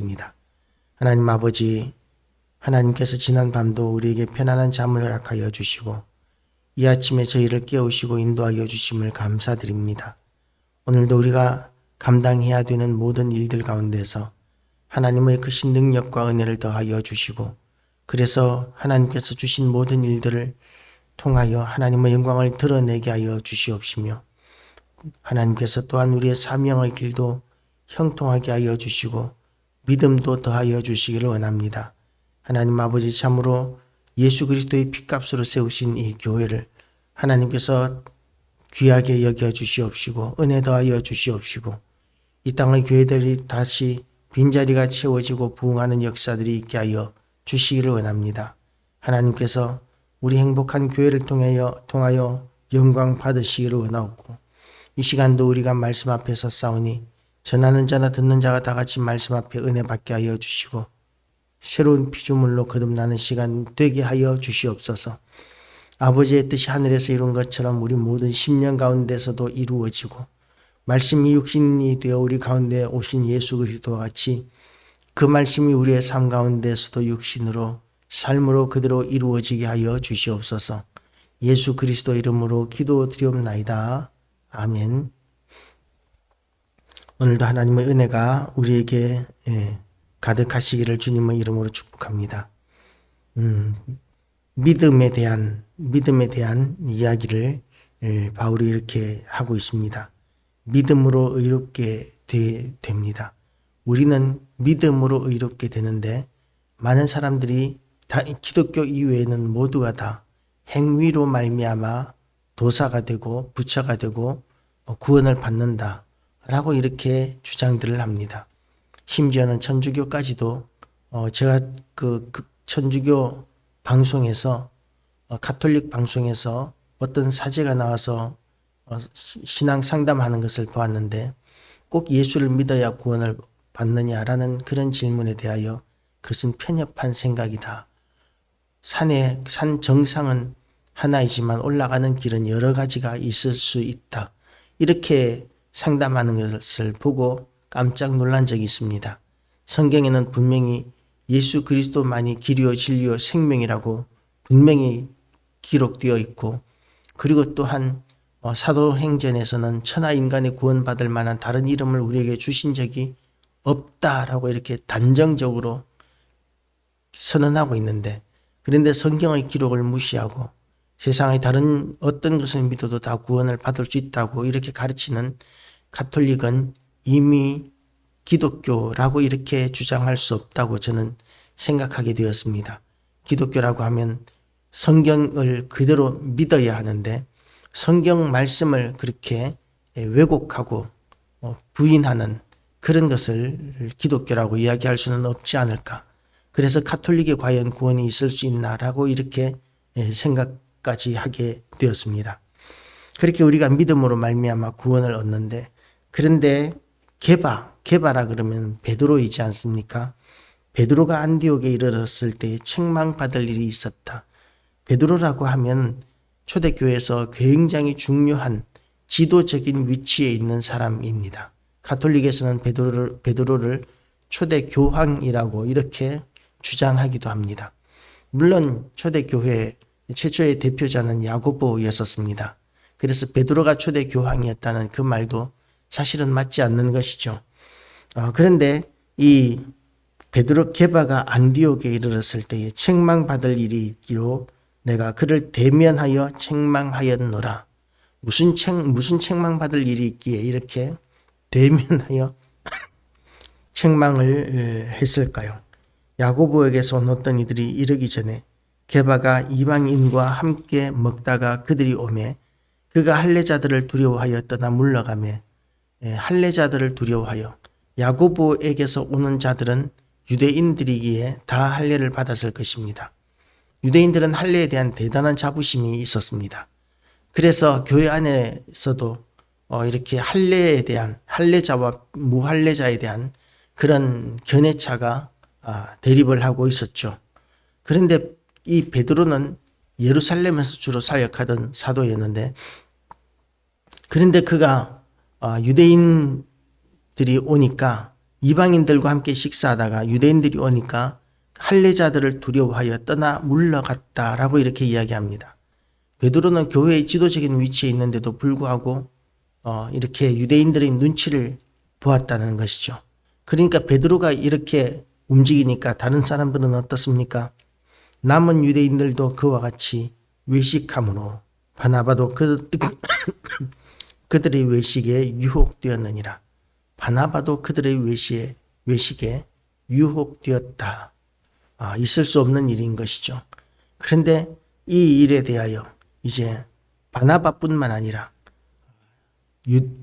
기도하겠습니다. 하나님 아버지, 하나님께서 지난 밤도 우리에게 편안한 잠을 허락하여 주시고 이 아침에 저희를 깨우시고 인도하여 주심을 감사드립니다. 오늘도 우리가 감당해야 되는 모든 일들 가운데서 하나님의 크신 능력과 은혜를 더하여 주시고 그래서 하나님께서 주신 모든 일들을 통하여 하나님의 영광을 드러내게 하여 주시옵시며 하나님께서 또한 우리의 사명의 길도 형통하게 하여 주시고 믿음도 더하여 주시기를 원합니다. 하나님 아버지, 참으로 예수 그리스도의 핏값으로 세우신 이 교회를 하나님께서 귀하게 여겨 주시옵시고 은혜 더하여 주시옵시고 이 땅의 교회들이 다시 빈자리가 채워지고 부흥하는 역사들이 있게 하여 주시기를 원합니다. 하나님께서 우리 행복한 교회를 통하여 영광 받으시기를 원하옵고 이 시간도 우리가 말씀 앞에서 싸우니 전하는 자나 듣는 자가 다 같이 말씀 앞에 은혜 받게 하여 주시고 새로운 피조물로 거듭나는 시간 되게 하여 주시옵소서. 아버지의 뜻이 하늘에서 이룬 것처럼 우리 모든 심령 가운데서도 이루어지고 말씀이 육신이 되어 우리 가운데 오신 예수 그리스도와 같이 그 말씀이 우리의 삶 가운데서도 육신으로 삶으로 그대로 이루어지게 하여 주시옵소서. 예수 그리스도 이름으로 기도드리옵나이다. 아멘. 오늘도 하나님의 은혜가 우리에게 가득하시기를 주님의 이름으로 축복합니다. 믿음에 대한 이야기를 바울이 이렇게 하고 있습니다. 믿음으로 의롭게 됩니다. 우리는 믿음으로 의롭게 되는데 많은 사람들이 다 기독교 이외에는 모두가 다 행위로 말미암아 도사가 되고 부처가 되고 구원을 받는다라고 이렇게 주장들을 합니다. 심지어는 천주교까지도 제가 그 천주교 방송에서 가톨릭 방송에서 어떤 사제가 나와서 신앙 상담하는 것을 보았는데 꼭 예수를 믿어야 구원을 받느냐라는 그런 질문에 대하여 그것은 편협한 생각이다. 산 정상은 하나이지만 올라가는 길은 여러 가지가 있을 수 있다. 이렇게 상담하는 것을 보고 깜짝 놀란 적이 있습니다. 성경에는 분명히 예수 그리스도만이 길이요 진리요 생명이라고 분명히 기록되어 있고 그리고 또한 사도행전에서는 천하 인간의 구원받을 만한 다른 이름을 우리에게 주신 적이 없다라고 이렇게 단정적으로 선언하고 있는데 그런데 성경의 기록을 무시하고 세상의 다른 어떤 것을 믿어도 다 구원을 받을 수 있다고 이렇게 가르치는 가톨릭은 이미 기독교라고 이렇게 주장할 수 없다고 저는 생각하게 되었습니다. 기독교라고 하면 성경을 그대로 믿어야 하는데 성경 말씀을 그렇게 왜곡하고 부인하는 그런 것을 기독교라고 이야기할 수는 없지 않을까. 그래서 가톨릭에 과연 구원이 있을 수 있나라고 이렇게 생각까지 하게 되었습니다. 그렇게 우리가 믿음으로 말미암아 구원을 얻는데 그런데 게바라 그러면 베드로이지 않습니까? 베드로가 안디옥에 이르렀을 때 책망받을 일이 있었다. 베드로라고 하면 초대교회에서 굉장히 중요한 지도적인 위치에 있는 사람입니다. 가톨릭에서는 베드로를 초대교황이라고 이렇게 주장하기도 합니다. 물론 초대교회 최초의 대표자는 야고보였었습니다. 그래서 베드로가 초대교황이었다는 그 말도 사실은 맞지 않는 것이죠. 그런데 이 게바가 안디옥에 이르렀을 때에 책망받을 일이 있기로 내가 그를 대면하여 책망하였노라. 무슨 책망받을 일이 있기에 이렇게 대면하여 책망을 했을까요? 야고보에게서 온 어떤 이들이 이르기 전에 게바가 이방인과 함께 먹다가 그들이 오매 그가 할례자들을 두려워하여 떠나 물러가매 할례자들을 두려워하여 야고보에게서 오는 자들은 유대인들이기에 다 할례를 받았을 것입니다. 유대인들은 할례에 대한 대단한 자부심이 있었습니다. 그래서 교회 안에서도 이렇게 할례에 대한 할례자와 무할례자에 대한 그런 견해차가 대립을 하고 있었죠. 그런데 이 베드로는 예루살렘에서 주로 사역하던 사도였는데 그런데 그가 유대인들이 오니까 이방인들과 함께 식사하다가 유대인들이 오니까 할례자들을 두려워하여 떠나 물러갔다라고 이렇게 이야기합니다. 베드로는 교회의 지도적인 위치에 있는데도 불구하고 이렇게 유대인들의 눈치를 보았다는 것이죠. 그러니까 베드로가 이렇게 움직이니까 다른 사람들은 어떻습니까? 남은 유대인들도 그와 같이 외식함으로 바나바도 그들의 외식에 유혹되었느니라. 바나바도 그들의 외식에 유혹되었다. 있을 수 없는 일인 것이죠. 그런데 이 일에 대하여 이제 바나바뿐만 아니라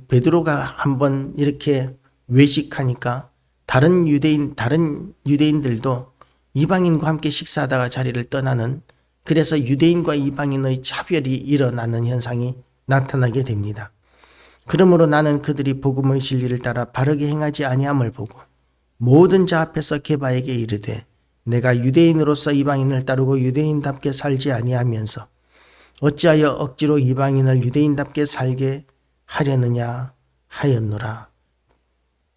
베드로가 한번 이렇게 외식하니까 다른 유대인들도 이방인과 함께 식사하다가 자리를 떠나는, 그래서 유대인과 이방인의 차별이 일어나는 현상이 나타나게 됩니다. 그러므로 나는 그들이 복음의 진리를 따라 바르게 행하지 아니함을 보고 모든 자 앞에서 게바에게 이르되 내가 유대인으로서 이방인을 따르고 유대인답게 살지 아니하면서 어찌하여 억지로 이방인을 유대인답게 살게 하려느냐 하였노라.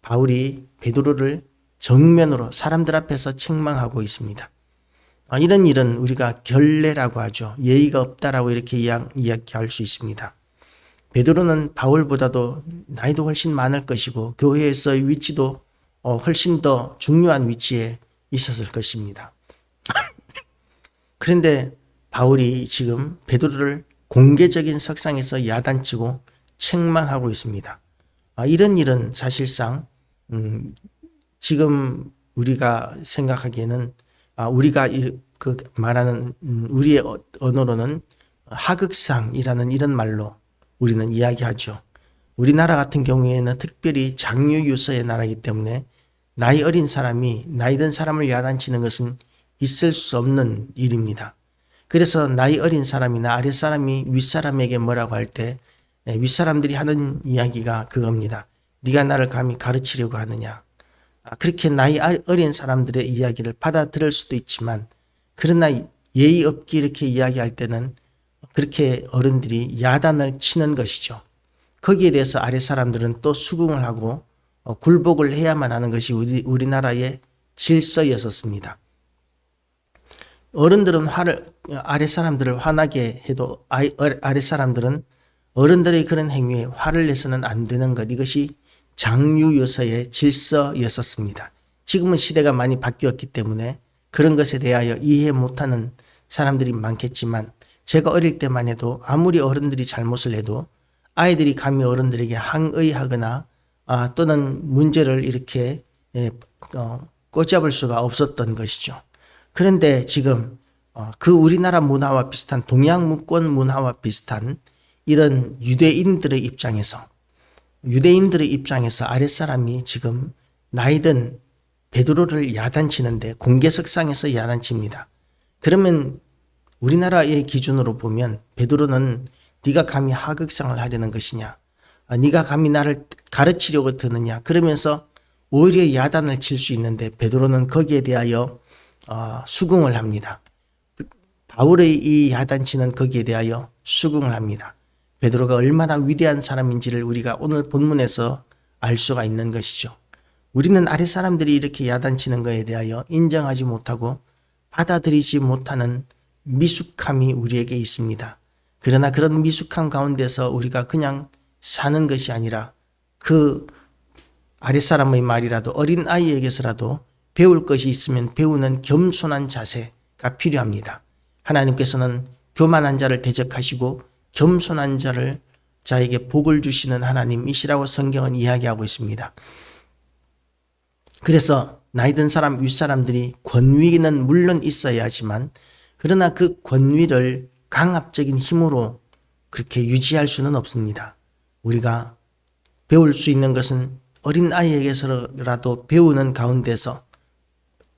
바울이 베드로를 정면으로 사람들 앞에서 책망하고 있습니다. 이런 일은 우리가 결례라고 하죠. 예의가 없다라고 이렇게 이야기할 수 있습니다. 베드로는 바울보다도 나이도 훨씬 많을 것이고 교회에서의 위치도 훨씬 더 중요한 위치에 있었을 것입니다. 그런데 바울이 지금 베드로를 공개적인 석상에서 야단치고 책망하고 있습니다. 이런 일은 사실상 지금 우리가 생각하기에는 우리가 그 말하는 우리의 언어로는 하극상이라는 이런 말로 우리는 이야기하죠. 우리나라 같은 경우에는 특별히 장유유서의 나라이기 때문에 나이 어린 사람이 나이 든 사람을 야단치는 것은 있을 수 없는 일입니다. 그래서 나이 어린 사람이나 아랫사람이 윗사람에게 뭐라고 할 때 윗사람들이 하는 이야기가 그겁니다. 네가 나를 감히 가르치려고 하느냐. 그렇게 나이 어린 사람들의 이야기를 받아들일 수도 있지만, 그러나 예의 없게 이렇게 이야기할 때는 그렇게 어른들이 야단을 치는 것이죠. 거기에 대해서 아랫사람들은 또 수긍을 하고 굴복을 해야만 하는 것이 우리나라의 질서였었습니다. 어른들은 아랫사람들을 화나게 해도 아랫사람들은 어른들의 그런 행위에 화를 내서는 안 되는 것, 이것이 장유유서의 질서였었습니다. 지금은 시대가 많이 바뀌었기 때문에 그런 것에 대하여 이해 못하는 사람들이 많겠지만, 제가 어릴 때만 해도 아무리 어른들이 잘못을 해도 아이들이 감히 어른들에게 항의하거나 또는 문제를 이렇게 꼬잡을 수가 없었던 것이죠. 그런데 지금 그 우리나라 문화와 비슷한 동양권 문화와 비슷한 이런 유대인들의 입장에서 아랫사람이 지금 나이든 베드로를 야단치는데 공개석상에서 야단칩니다. 그러면 우리나라의 기준으로 보면 베드로는 네가 감히 하극상을 하려는 것이냐, 네가 감히 나를 가르치려고 드느냐, 그러면서 오히려 야단을 칠 수 있는데 베드로는 거기에 대하여 수긍을 합니다. 바울의 이 야단치는 거기에 대하여 수긍을 합니다. 베드로가 얼마나 위대한 사람인지를 우리가 오늘 본문에서 알 수가 있는 것이죠. 우리는 아랫사람들이 이렇게 야단치는 것에 대하여 인정하지 못하고 받아들이지 못하는 미숙함이 우리에게 있습니다. 그러나 그런 미숙함 가운데서 우리가 그냥 사는 것이 아니라 그 아랫사람의 말이라도 어린 아이에게서라도 배울 것이 있으면 배우는 겸손한 자세가 필요합니다. 하나님께서는 교만한 자를 대적하시고 겸손한 자에게 복을 주시는 하나님이시라고 성경은 이야기하고 있습니다. 그래서 나이든 사람, 윗사람들이 권위는 물론 있어야 하지만, 그러나 그 권위를 강압적인 힘으로 그렇게 유지할 수는 없습니다. 우리가 배울 수 있는 것은 어린 아이에게서라도 배우는 가운데서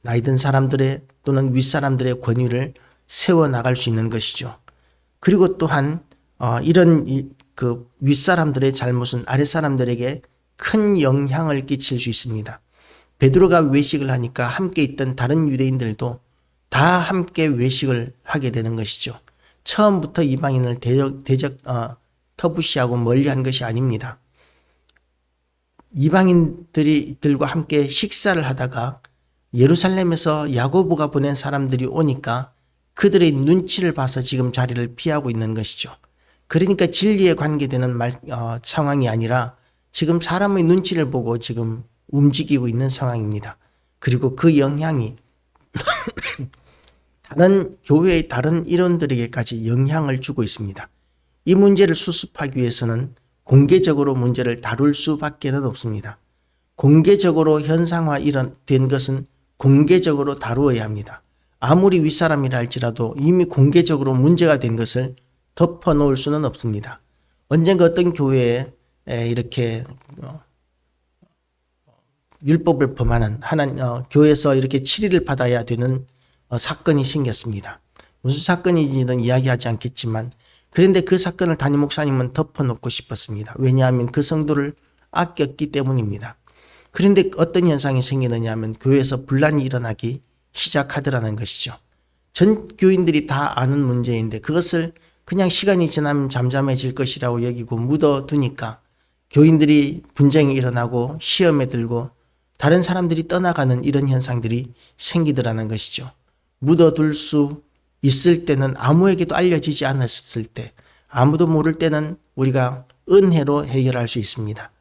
나이든 사람들의 또는 윗사람들의 권위를 세워나갈 수 있는 것이죠. 그리고 또한 이런 그 윗사람들의 잘못은 아랫사람들에게 큰 영향을 끼칠 수 있습니다. 베드로가 외식을 하니까 함께 있던 다른 유대인들도 다 함께 외식을 하게 되는 것이죠. 처음부터 이방인을 터부시하고 멀리한 것이 아닙니다. 이방인들과 함께 식사를 하다가 예루살렘에서 야고보가 보낸 사람들이 오니까 그들의 눈치를 봐서 지금 자리를 피하고 있는 것이죠. 그러니까 진리에 관계되는 상황이 아니라 지금 사람의 눈치를 보고 지금 움직이고 있는 상황입니다. 그리고 그 영향이 다른 교회의 다른 일원들에게까지 영향을 주고 있습니다. 이 문제를 수습하기 위해서는 공개적으로 문제를 다룰 수밖에는 없습니다. 공개적으로 현상화된 것은 공개적으로 다루어야 합니다. 아무리 윗사람이라 할지라도 이미 공개적으로 문제가 된 것을 덮어놓을 수는 없습니다. 언젠가 어떤 교회에 이렇게 율법을 범하는 교회에서 이렇게 치리를 받아야 되는 사건이 생겼습니다. 무슨 사건인지는 이야기하지 않겠지만 그런데 그 사건을 담임 목사님은 덮어놓고 싶었습니다. 왜냐하면 그 성도를 아꼈기 때문입니다. 그런데 어떤 현상이 생기느냐 하면 교회에서 분란이 일어나기 시작하더라는 것이죠. 전 교인들이 다 아는 문제인데 그것을 그냥 시간이 지나면 잠잠해질 것이라고 여기고 묻어두니까 교인들이 분쟁이 일어나고 시험에 들고 다른 사람들이 떠나가는 이런 현상들이 생기더라는 것이죠. 묻어둘 수 있을 때는 아무에게도 알려지지 않았을 때, 아무도 모를 때는 우리가 은혜로 해결할 수 있습니다.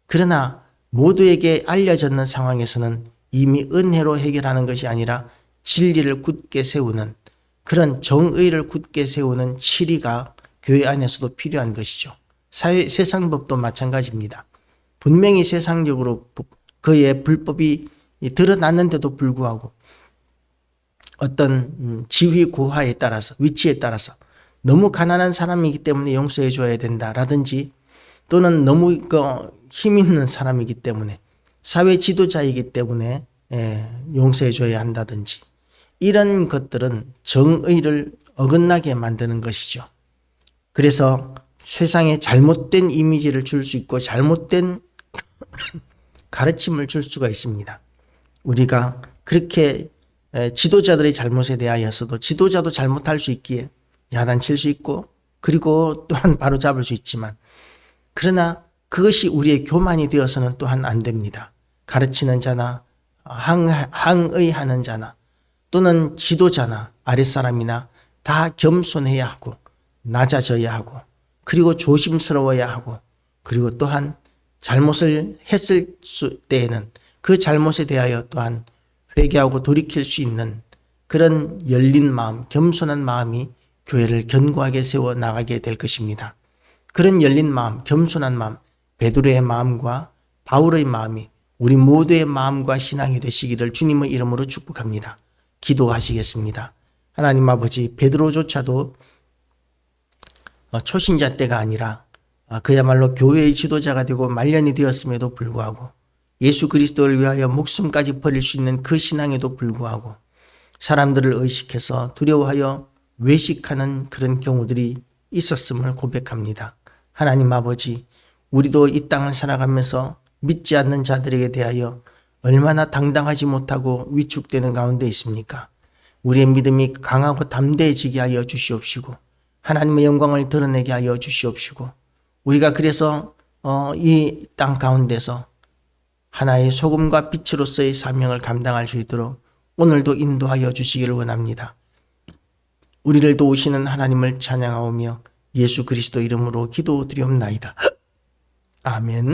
그러나 모두에게 알려졌는 상황에서는 이미 은혜로 해결하는 것이 아니라 진리를 굳게 세우는 그런 정의를 굳게 세우는 치리가 교회 안에서도 필요한 것이죠. 세상 법도 마찬가지입니다. 분명히 세상적으로 그의 불법이 드러났는데도 불구하고 어떤 지위 고하에 따라서 위치에 따라서 너무 가난한 사람이기 때문에 용서해 줘야 된다라든지 또는 너무 힘 있는 사람이기 때문에 사회 지도자이기 때문에 용서해 줘야 한다든지 이런 것들은 정의를 어긋나게 만드는 것이죠. 그래서 세상에 잘못된 이미지를 줄 수 있고 잘못된 가르침을 줄 수가 있습니다. 우리가 그렇게 지도자들의 잘못에 대하여서도 지도자도 잘못할 수 있기에 야단칠 수 있고 그리고 또한 바로잡을 수 있지만 그러나 그것이 우리의 교만이 되어서는 또한 안 됩니다. 가르치는 자나 항의하는 자나 또는 지도자나 아랫사람이나 다 겸손해야 하고 낮아져야 하고 그리고 조심스러워야 하고 그리고 또한 잘못을 했을 때에는 그 잘못에 대하여 또한 회개하고 돌이킬 수 있는 그런 열린 마음, 겸손한 마음이 교회를 견고하게 세워 나가게 될 것입니다. 그런 열린 마음, 겸손한 마음, 베드로의 마음과 바울의 마음이 우리 모두의 마음과 신앙이 되시기를 주님의 이름으로 축복합니다. 기도하시겠습니다. 하나님 아버지, 베드로조차도 초신자 때가 아니라 그야말로 교회의 지도자가 되고 말년이 되었음에도 불구하고 예수 그리스도를 위하여 목숨까지 버릴 수 있는 그 신앙에도 불구하고 사람들을 의식해서 두려워하여 외식하는 그런 경우들이 있었음을 고백합니다. 하나님 아버지, 우리도 이 땅을 살아가면서 믿지 않는 자들에게 대하여 얼마나 당당하지 못하고 위축되는 가운데 있습니까? 우리의 믿음이 강하고 담대해지게 하여 주시옵시고 하나님의 영광을 드러내게 하여 주시옵시고 우리가 그래서 이 땅 가운데서 하나의 소금과 빛으로서의 사명을 감당할 수 있도록 오늘도 인도하여 주시기를 원합니다. 우리를 도우시는 하나님을 찬양하오며 예수 그리스도 이름으로 기도드리옵나이다. 아멘.